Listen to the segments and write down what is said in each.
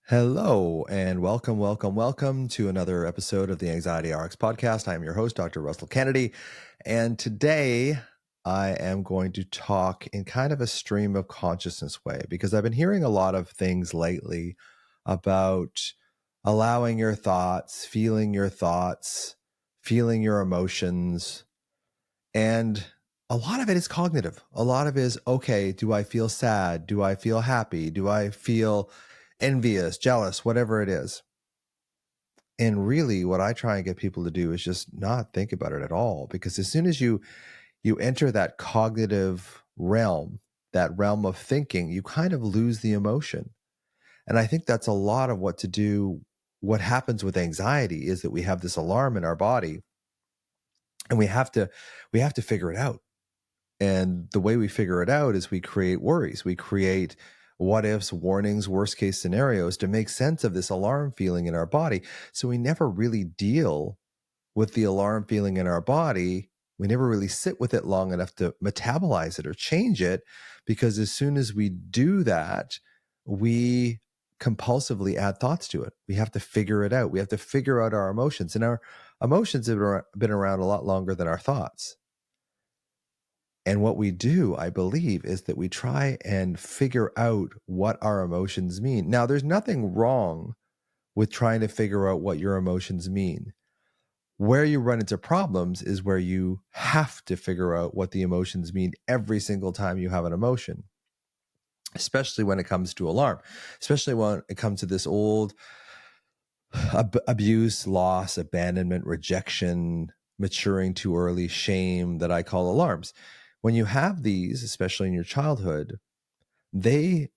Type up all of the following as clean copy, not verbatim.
Hello and welcome to another episode of the AnxietyRX Podcast. I am your host, Dr. Russell Kennedy, and today I am going to talk in kind of a stream of consciousness way because I've been hearing a lot of things lately about allowing your thoughts, feeling your emotions, and a lot of it is cognitive. A lot of it is, okay, do I feel sad? Do I feel happy? Do I feel envious, jealous, whatever it is? And really what I try and get people to do is just not think about it at all, because as soon as you enter that cognitive realm, that realm of thinking, you kind of lose the emotion. And I think that's a lot of what happens with anxiety is that we have this alarm in our body and we have to figure it out. And the way we figure it out is we create worries. We create what ifs, warnings, worst case scenarios to make sense of this alarm feeling in our body. So we never really deal with the alarm feeling in our body. We never really sit with it long enough to metabolize it or change it, because as soon as we do that, we compulsively add thoughts to it. We have to figure it out. We have to figure out our emotions. And our emotions have been around a lot longer than our thoughts. And what we do, I believe, is that we try and figure out what our emotions mean. Now, there's nothing wrong with trying to figure out what your emotions mean. Where you run into problems is where you have to figure out what the emotions mean every single time you have an emotion, especially when it comes to alarm, especially when it comes to this old abuse, loss, abandonment, rejection, maturing too early, shame that I call alarms. When you have these, especially in your childhood, they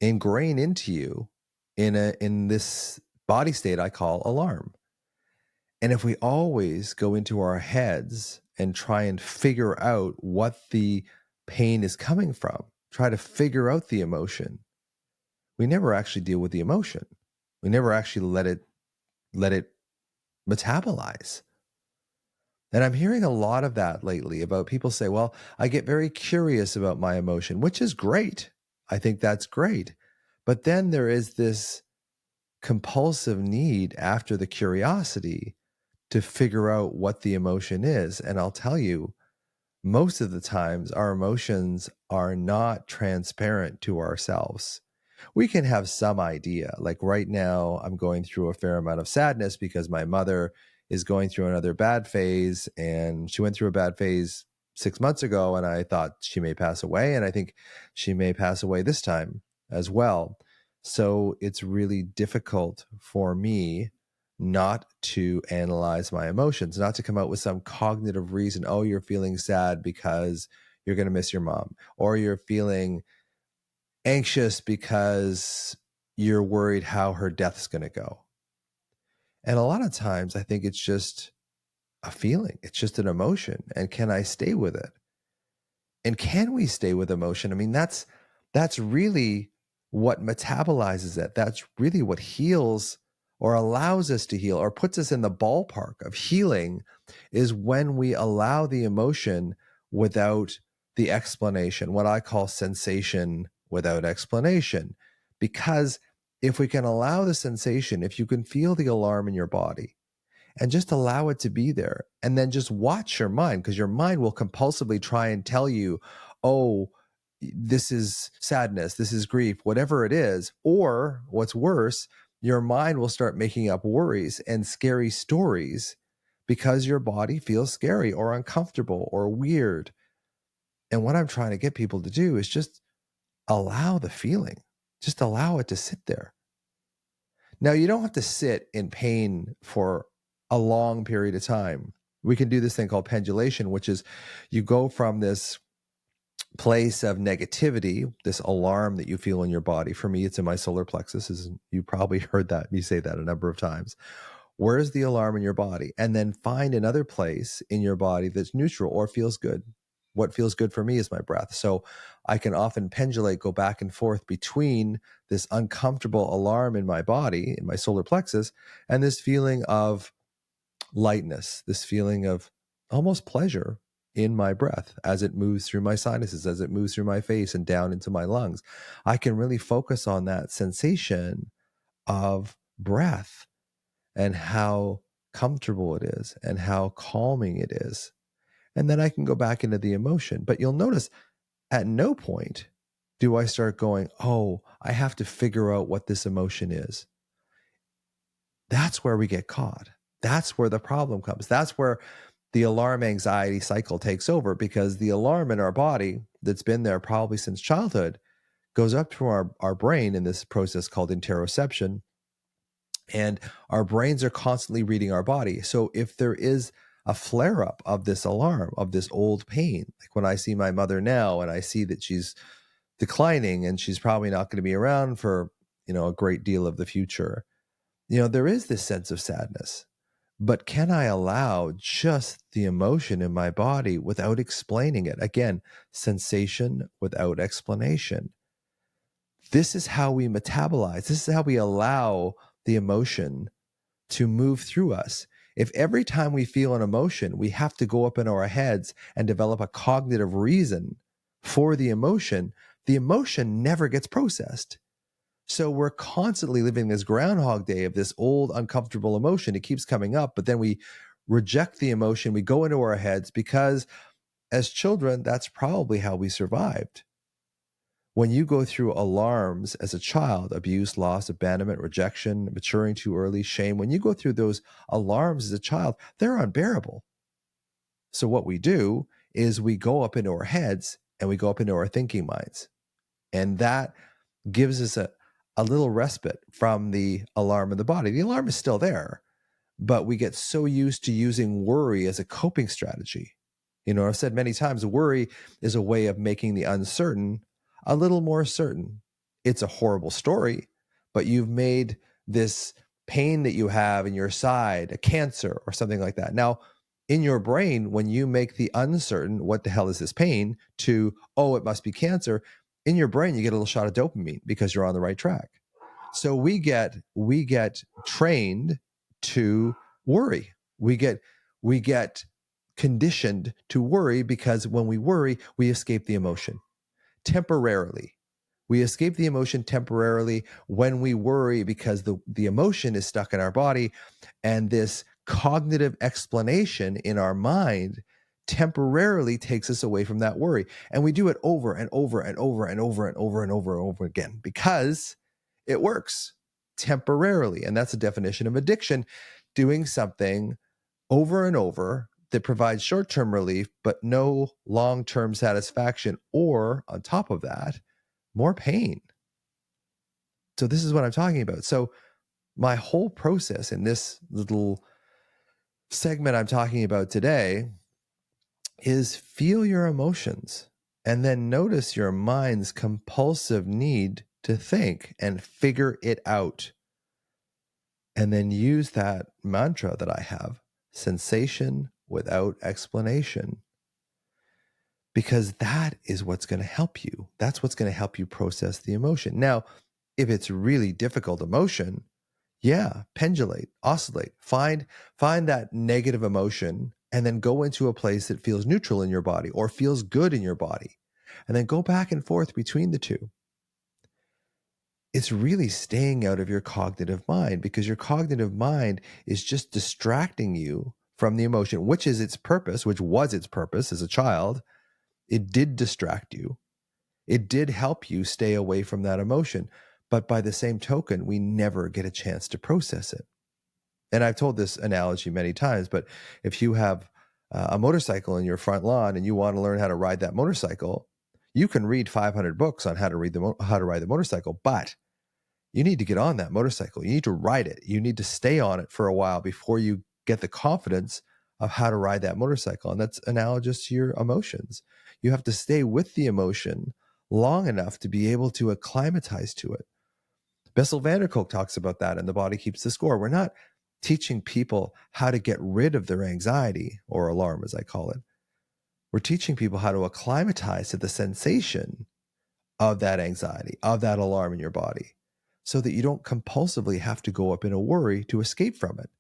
ingrain into you in this body state I call alarm. And if we always go into our heads and try and figure out what the pain is coming from, try to figure out the emotion, we never actually deal with the emotion. We never actually let it metabolize. And I'm hearing a lot of that lately about people say, well, I get very curious about my emotion, which is great. I think that's great. But then there is this compulsive need after the curiosity to figure out what the emotion is. And I'll tell you, most of the times our emotions are not transparent to ourselves. We can have some idea. Like right now, I'm going through a fair amount of sadness because my mother is going through another bad phase, and she went through a bad phase 6 months ago, and I thought she may pass away, and I think she may pass away this time as well. So it's really difficult for me not to analyze my emotions, not to come out with some cognitive reason. Oh, you're feeling sad because you're going to miss your mom, or you're feeling anxious because you're worried how her death's going to go. And a lot of times I think it's just a feeling. It's just an emotion. And can I stay with it? And can we stay with emotion? I mean, that's really what metabolizes it. That's really what heals or allows us to heal or puts us in the ballpark of healing, is when we allow the emotion without the explanation, what I call sensation without explanation. Because if we can allow the sensation, if you can feel the alarm in your body, and just allow it to be there, and then just watch your mind, because your mind will compulsively try and tell you, oh, this is sadness, this is grief, whatever it is. Or what's worse, your mind will start making up worries and scary stories because your body feels scary or uncomfortable or weird. And what I'm trying to get people to do is just allow the feeling, just allow it to sit there. Now, you don't have to sit in pain for a long period of time. We can do this thing called pendulation, which is you go from this place of negativity, this alarm that you feel in your body. For me, it's in my solar plexus. You probably heard that me say that a number of times. Where's the alarm in your body? And then find another place in your body that's neutral or feels good. What feels good for me is my breath. So I can often pendulate, go back and forth between this uncomfortable alarm in my body, in my solar plexus, and this feeling of lightness, this feeling of almost pleasure in my breath as it moves through my sinuses, as it moves through my face and down into my lungs. I can really focus on that sensation of breath and how comfortable it is and how calming it is. And then I can go back into the emotion. But you'll notice at no point do I start going, oh, I have to figure out what this emotion is. That's where we get caught. That's where the problem comes. That's where the alarm anxiety cycle takes over, because the alarm in our body that's been there probably since childhood goes up to our brain in this process called interoception. And our brains are constantly reading our body. So if there is a flare up of this alarm, of this old pain, like when I see my mother now and I see that she's declining and she's probably not going to be around for, a great deal of the future, there is this sense of sadness. But can I allow just the emotion in my body without explaining it? Again, sensation without explanation. This is how we metabolize. This is how we allow the emotion to move through us. If every time we feel an emotion, we have to go up in our heads and develop a cognitive reason for the emotion never gets processed. So we're constantly living this Groundhog Day of this old uncomfortable emotion. It keeps coming up, but then we reject the emotion. We go into our heads because as children, that's probably how we survived. When you go through alarms as a child, abuse, loss, abandonment, rejection, maturing too early, shame, when you go through those alarms as a child, they're unbearable. So what we do is we go up into our heads and we go up into our thinking minds. And that gives us a little respite from the alarm in the body. The alarm is still there, but we get so used to using worry as a coping strategy. I've said many times, worry is a way of making the uncertain a little more certain. It's a horrible story, but you've made this pain that you have in your side a cancer or something like that. Now, in your brain, when you make the uncertain, what the hell is this pain, to, oh, it must be cancer, in your brain, you get a little shot of dopamine because you're on the right track. So we get trained to worry. We get conditioned to worry because when we worry, we escape the emotion temporarily. We escape the emotion temporarily when we worry because the emotion is stuck in our body, and this cognitive explanation in our mind temporarily takes us away from that worry. And we do it over and over and over and over and over and over and over again because it works temporarily. And that's a definition of addiction: doing something over and over that provides short-term relief, but no long-term satisfaction, or on top of that, more pain. So this is what I'm talking about. So my whole process in this little segment I'm talking about today is feel your emotions and then notice your mind's compulsive need to think and figure it out. And then use that mantra that I have, sensation without explanation, because that is what's going to help you. That's what's going to help you process the emotion. Now, if it's really difficult emotion, pendulate, oscillate, find that negative emotion and then go into a place that feels neutral in your body or feels good in your body, and then go back and forth between the two. It's really staying out of your cognitive mind, because your cognitive mind is just distracting you from the emotion, which was its purpose as a child. It did distract you. It did help you stay away from that emotion. But by the same token, we never get a chance to process it. And I've told this analogy many times, but if you have a motorcycle in your front lawn and you want to learn how to ride that motorcycle, you can read 500 books on how to ride the motorcycle, but you need to get on that motorcycle. You need to ride it. You need to stay on it for a while before you get the confidence of how to ride that motorcycle. And that's analogous to your emotions. You have to stay with the emotion long enough to be able to acclimatize to it. Bessel van der Kolk talks about that in The Body Keeps the Score. We're not teaching people how to get rid of their anxiety, or alarm as I call it. We're teaching people how to acclimatize to the sensation of that anxiety, of that alarm in your body, so that you don't compulsively have to go up in a worry to escape from it.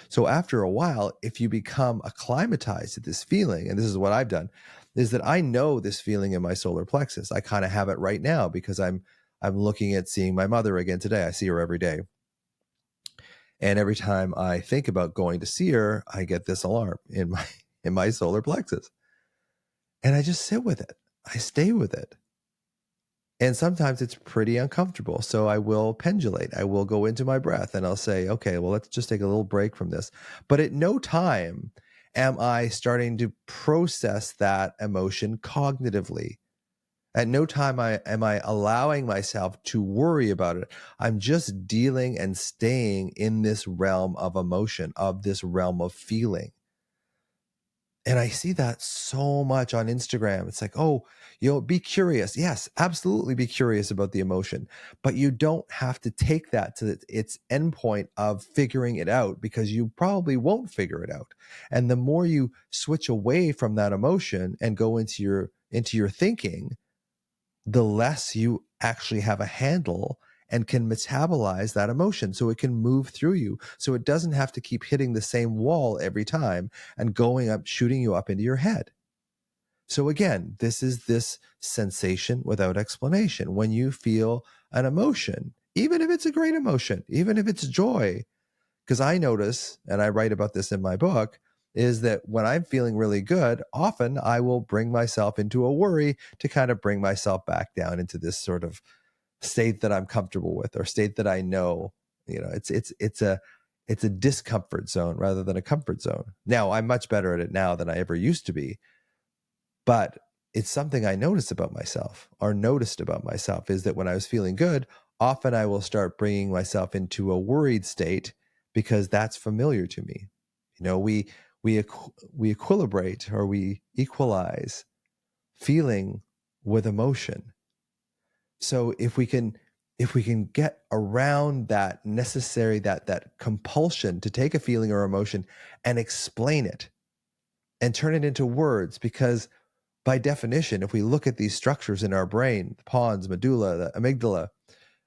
So after a while, if you become acclimatized to this feeling, and this is what I've done, is that I know this feeling in my solar plexus. I kind of have it right now because I'm I'm looking at seeing my mother again today. I see her every day. And every time I think about going to see her, I get this alarm in my solar plexus. And I just sit with it. I stay with it. And sometimes it's pretty uncomfortable. So I will pendulate. I will go into my breath and I'll say, okay, well, let's just take a little break from this. But at no time am I starting to process that emotion cognitively. At no time am I allowing myself to worry about it. I'm just dealing and staying in this realm of emotion, of this realm of feeling. And I see that so much on Instagram. It's like, oh, be curious. Yes, absolutely be curious about the emotion. But you don't have to take that to its endpoint of figuring it out, because you probably won't figure it out. And the more you switch away from that emotion and go into your thinking, the less you actually have a handle and can metabolize that emotion so it can move through you. So it doesn't have to keep hitting the same wall every time and going up, shooting you up into your head. So again, this is this sensation without explanation. When you feel an emotion, even if it's a great emotion, even if it's joy, because I notice, and I write about this in my book, is that when I'm feeling really good, often I will bring myself into a worry to kind of bring myself back down into this sort of state that I'm comfortable with, or state that I know. It's a discomfort zone rather than a comfort zone. Now, I'm much better at it now than I ever used to be, but it's something I noticed about myself, is that when I was feeling good, often I will start bringing myself into a worried state because that's familiar to me. We equilibrate, or we equalize feeling with emotion. So if we can get around that that compulsion to take a feeling or emotion and explain it and turn it into words, because by definition, if we look at these structures in our brain, the pons, medulla, the amygdala,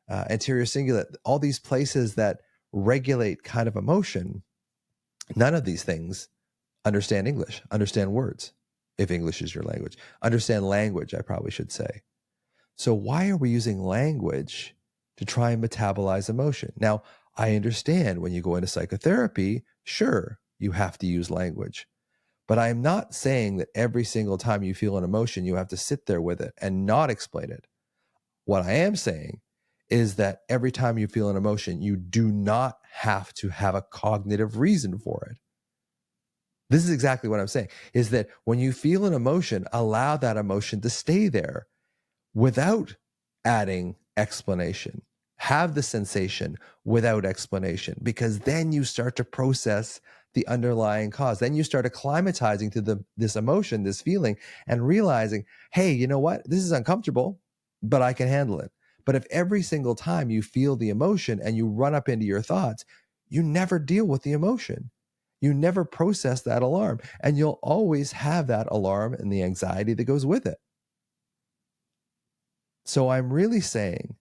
anterior cingulate, all these places that regulate kind of emotion, none of these things understand English, understand words, if English is your language, understand language, I probably should say. So why are we using language to try and metabolize emotion? Now, I understand when you go into psychotherapy, sure, you have to use language. But I'm not saying that every single time you feel an emotion, you have to sit there with it and not explain it. What I am saying is that every time you feel an emotion, you do not have to have a cognitive reason for it. This is exactly what I'm saying, is that when you feel an emotion, allow that emotion to stay there without adding explanation. Have the sensation without explanation, because then you start to process the underlying cause. Then you start acclimatizing to this emotion, this feeling, and realizing, hey, you know what? This is uncomfortable, but I can handle it. But if every single time you feel the emotion and you run up into your thoughts, you never deal with the emotion. You never process that alarm, and you'll always have that alarm and the anxiety that goes with it. So I'm really saying,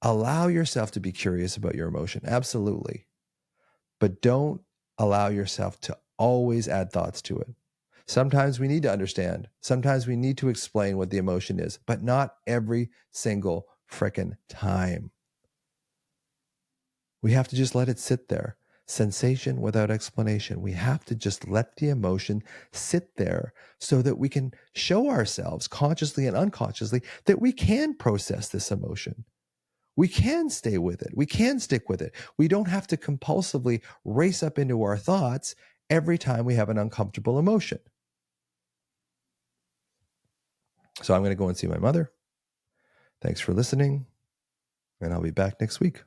allow yourself to be curious about your emotion. Absolutely. But don't allow yourself to always add thoughts to it. Sometimes we need to understand. Sometimes we need to explain what the emotion is, but not every single frickin' time. We have to just let it sit there. Sensation without explanation. We have to just let the emotion sit there so that we can show ourselves consciously and unconsciously that we can process this emotion. We can stay with it. We can stick with it. We don't have to compulsively race up into our thoughts every time we have an uncomfortable emotion. So I'm going to go and see my mother. Thanks for listening, and I'll be back next week.